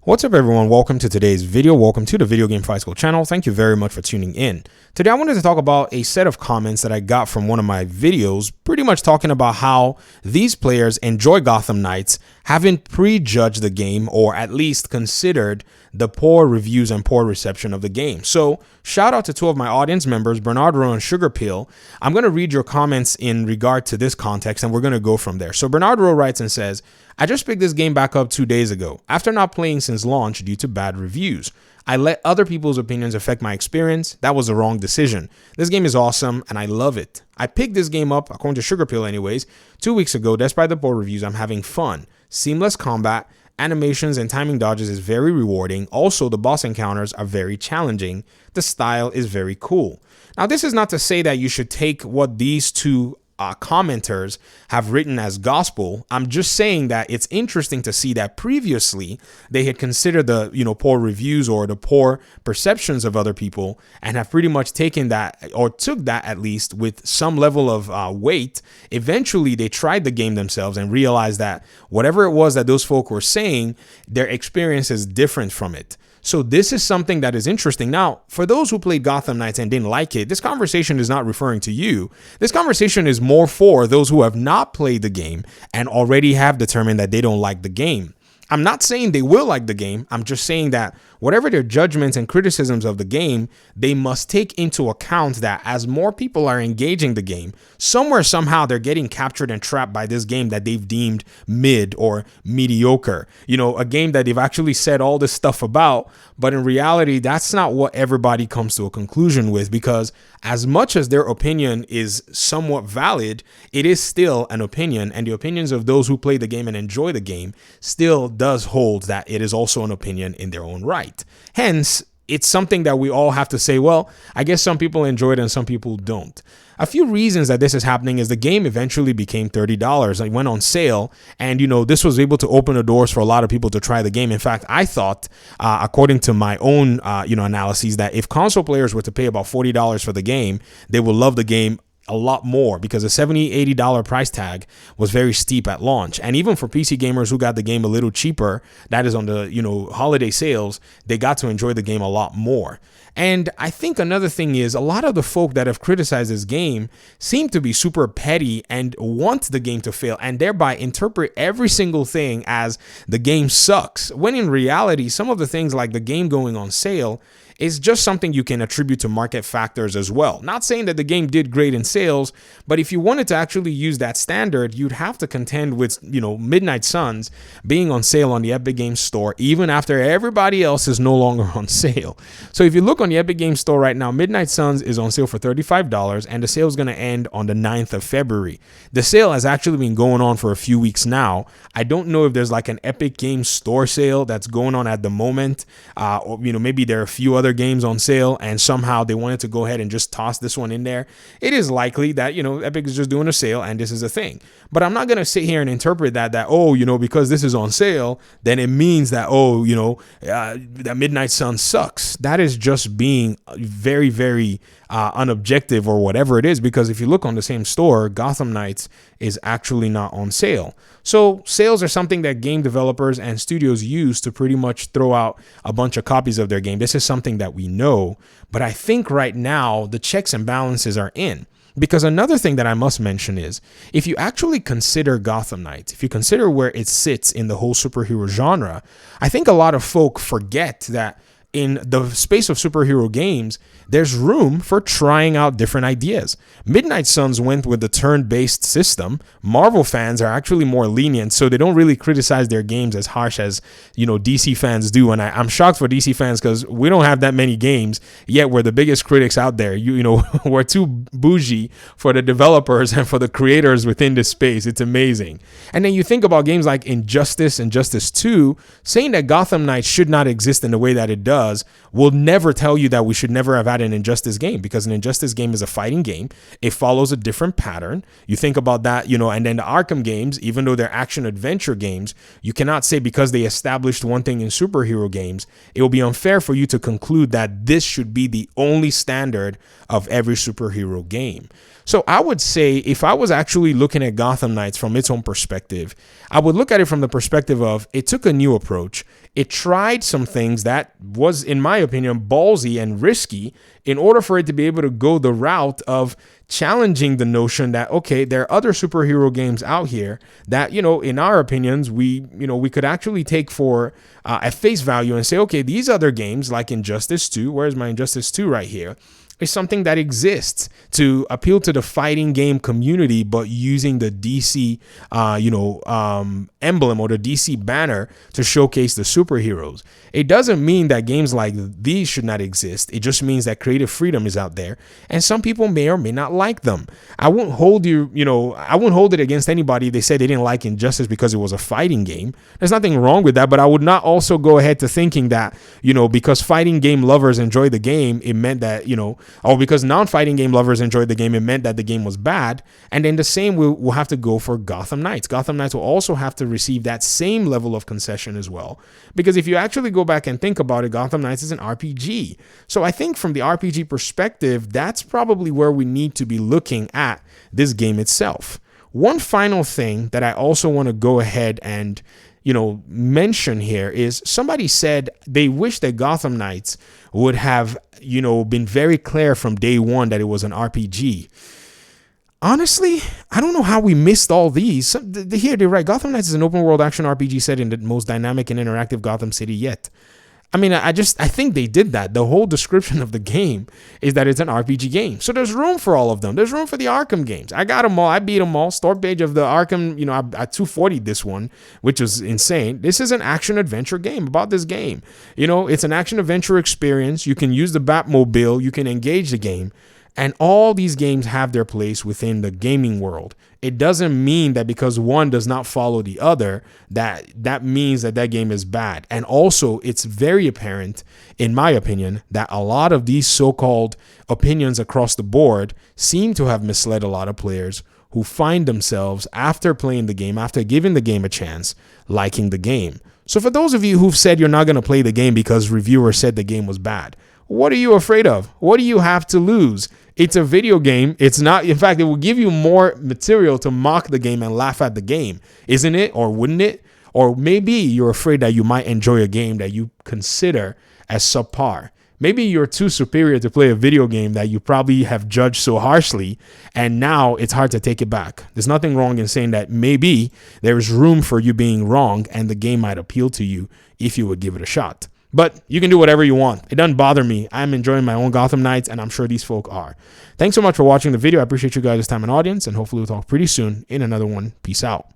What's up everyone, welcome to today's video. Welcome to the Video Game Fight School channel. Thank you very much for tuning in. Today I wanted to talk about a set of comments that I got from one of my videos, pretty much talking about how these players enjoy Gotham Knights, haven't prejudged the game or at least considered the poor reviews and poor reception of the game. So shout out to two of my audience members, Bernard Rowe and Sugar Pill. I'm going to read your comments in regard to this context and we're going to go from there. So Bernard Rowe writes and says, I just picked this game back up 2 days ago after not playing since launch due to bad reviews. I let other people's opinions affect my experience. That was the wrong decision. This game is awesome and I love it. I picked this game up, according to Sugar Pill anyways, 2 weeks ago. Despite the poor reviews, I'm having fun. Seamless combat, animations and timing dodges is very rewarding. Also, the boss encounters are very challenging. The style is very cool. Now, this is not to say that you should take what these two commenters have written as gospel. I'm just saying that it's interesting to see that previously they had considered the poor reviews or the poor perceptions of other people and have pretty much taken that, or took that at least, with some level of weight. Eventually they tried the game themselves and realized that whatever it was that those folk were saying, their experience is different from it. So this is something that is interesting. Now, for those who played Gotham Knights and didn't like it, this conversation is not referring to you. This conversation is more for those who have not played the game and already have determined that they don't like the game. I'm not saying they will like the game. I'm just saying that whatever their judgments and criticisms of the game, they must take into account that as more people are engaging the game, somewhere, somehow, they're getting captured and trapped by this game that they've deemed mid or mediocre. A game that they've actually said all this stuff about, but in reality, that's not what everybody comes to a conclusion with, because as much as their opinion is somewhat valid, it is still an opinion, and the opinions of those who play the game and enjoy the game still does hold that it is also an opinion in their own right. Hence, it's something that we all have to say, well, I guess some people enjoy it and some people don't. A few reasons that this is happening is the game eventually became $30. It went on sale, and this was able to open the doors for a lot of people to try the game. In fact, I thought, according to my own analyses, that if console players were to pay about $40 for the game, they would love the game a lot more, because the $70-$80 price tag was very steep at launch. And even for PC gamers who got the game a little cheaper, that is on the holiday sales, they got to enjoy the game a lot more. And I think another thing is, a lot of the folk that have criticized this game seem to be super petty and want the game to fail, and thereby interpret every single thing as the game sucks, when in reality, some of the things like the game going on sale is just something you can attribute to market factors as well. Not saying that the game did great in sales, but if you wanted to actually use that standard, you'd have to contend with, Midnight Suns being on sale on the Epic Games Store, even after everybody else is no longer on sale. So if you look on the Epic Games Store right now, Midnight Suns is on sale for $35, and the sale is going to end on the 9th of February. The sale has actually been going on for a few weeks now. I don't know if there's like an Epic Games Store sale that's going on at the moment, or maybe there are a few other games on sale and somehow they wanted to go ahead and just toss this one in there. It is likely that Epic is just doing a sale and this is a thing. But I'm not going to sit here and interpret that because this is on sale, then it means that that Midnight Sun sucks. That is just being very, very unobjective or whatever it is, because if you look on the same store, Gotham Knights is actually not on sale. So sales are something that game developers and studios use to pretty much throw out a bunch of copies of their game. This is something that we know, but I think right now the checks and balances are in. Because another thing that I must mention is, if you actually consider Gotham Knights, if you consider where it sits in the whole superhero genre, I think a lot of folk forget that in the space of superhero games, there's room for trying out different ideas. Midnight Suns went with the turn-based system. Marvel fans are actually more lenient, so they don't really criticize their games as harsh as, DC fans do. And I'm shocked for DC fans, because we don't have that many games, yet we're the biggest critics out there. We're too bougie for the developers and for the creators within this space. It's amazing. And then you think about games like Injustice and Injustice 2, saying that Gotham Knights should not exist in the way that it does will never tell you that we should never have had an Injustice game, because an Injustice game is a fighting game. It follows a different pattern. You think about that, and then the Arkham games, even though they're action adventure games, you cannot say because they established one thing in superhero games, it will be unfair for you to conclude that this should be the only standard of every superhero game. So I would say, if I was actually looking at Gotham Knights from its own perspective, I would look at it from the perspective of, it took a new approach. It tried some things that was, in my opinion, ballsy and risky in order for it to be able to go the route of challenging the notion that, okay, there are other superhero games out here that, in our opinions, we could actually take for at face value and say, okay, these other games like Injustice 2, where's my Injustice 2 right here, is something that exists to appeal to the fighting game community, but using the DC, emblem or the DC banner to showcase the superheroes. It doesn't mean that games like these should not exist. It just means that creative freedom is out there, and some people may or may not like them. I won't hold I won't hold it against anybody. They said they didn't like Injustice because it was a fighting game. There's nothing wrong with that, but I would not also go ahead to thinking that, because fighting game lovers enjoy the game, it meant that, or because non-fighting game lovers enjoyed the game, it meant that the game was bad. And then the same will have to go for Gotham Knights. Gotham Knights will also have to receive that same level of concession as well. Because if you actually go back and think about it, Gotham Knights is an RPG. So I think from the RPG perspective, that's probably where we need to be looking at this game itself. One final thing that I also want to go ahead and mention here is somebody said they wish that Gotham Knights would have, been very clear from day one that it was an RPG. Honestly, I don't know how we missed all these. Here, they're right. Gotham Knights is an open world action RPG set in the most dynamic and interactive Gotham City yet. I mean, I think they did that. The whole description of the game is that it's an RPG game. So there's room for all of them. There's room for the Arkham games. I got them all. I beat them all. Start page of the Arkham, I 240'd this one, which was insane. This is an action adventure game about this game. It's an action adventure experience. You can use the Batmobile. You can engage the game. And all these games have their place within the gaming world. It doesn't mean that because one does not follow the other, that means that game is bad. And also, it's very apparent, in my opinion, that a lot of these so-called opinions across the board seem to have misled a lot of players who find themselves, after playing the game, after giving the game a chance, liking the game. So for those of you who've said you're not going to play the game because reviewers said the game was bad, what are you afraid of? What do you have to lose? It's a video game. It's not. In fact, it will give you more material to mock the game and laugh at the game, isn't it? Or wouldn't it? Or maybe you're afraid that you might enjoy a game that you consider as subpar. Maybe you're too superior to play a video game that you probably have judged so harshly, and now it's hard to take it back. There's nothing wrong in saying that maybe there's room for you being wrong and the game might appeal to you if you would give it a shot. But you can do whatever you want. It doesn't bother me. I'm enjoying my own Gotham Knights, and I'm sure these folk are. Thanks so much for watching the video. I appreciate you guys' time and audience, and hopefully we'll talk pretty soon in another one. Peace out.